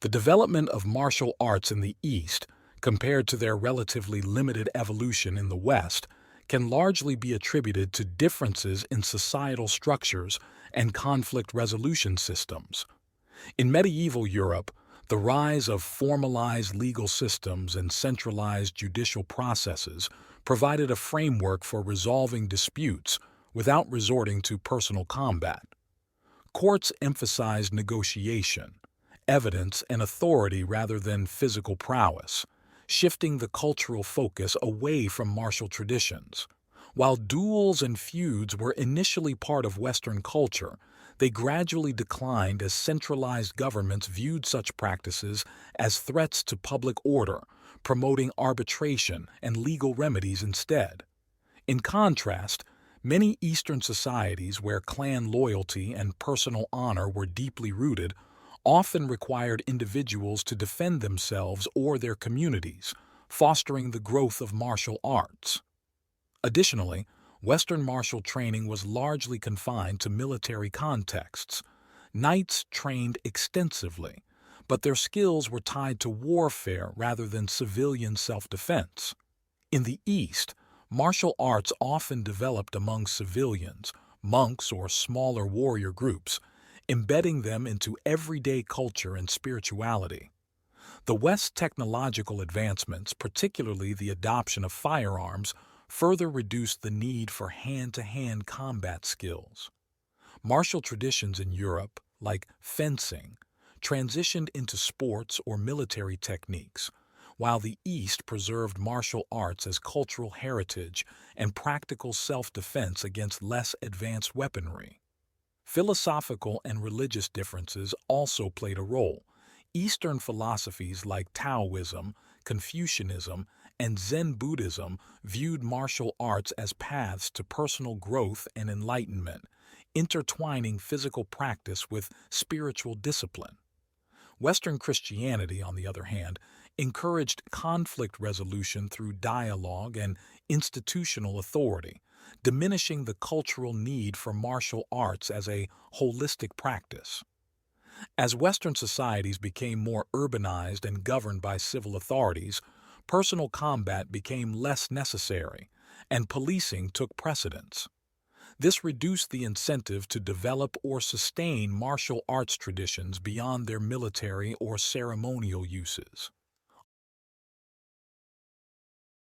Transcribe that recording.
The development of martial arts in the East, compared to their relatively limited evolution in the West, can largely be attributed to differences in societal structures and conflict resolution systems. In medieval Europe, the rise of formalized legal systems and centralized judicial processes provided a framework for resolving disputes without resorting to personal combat. Courts emphasized negotiation, evidence, and authority rather than physical prowess, shifting the cultural focus away from martial traditions. While duels and feuds were initially part of Western culture, they gradually declined as centralized governments viewed such practices as threats to public order, promoting arbitration and legal remedies instead. In contrast, many Eastern societies where clan loyalty and personal honor were deeply rooted often required individuals to defend themselves or their communities, fostering the growth of martial arts. Additionally, Western martial training was largely confined to military contexts. Knights trained extensively, but their skills were tied to warfare rather than civilian self-defense. In the East, martial arts often developed among civilians, monks, or smaller warrior groups, embedding them into everyday culture and spirituality. The West's technological advancements, particularly the adoption of firearms, further reduced the need for hand-to-hand combat skills. Martial traditions in Europe, like fencing, transitioned into sports or military techniques, while the East preserved martial arts as cultural heritage and practical self-defense against less advanced weaponry. Philosophical and religious differences also played a role. Eastern philosophies like Taoism, Confucianism, and Zen Buddhism viewed martial arts as paths to personal growth and enlightenment, intertwining physical practice with spiritual discipline. Western Christianity, on the other hand, encouraged conflict resolution through dialogue and institutional authority, diminishing the cultural need for martial arts as a holistic practice. As Western societies became more urbanized and governed by civil authorities, personal combat became less necessary, and policing took precedence. This reduced the incentive to develop or sustain martial arts traditions beyond their military or ceremonial uses.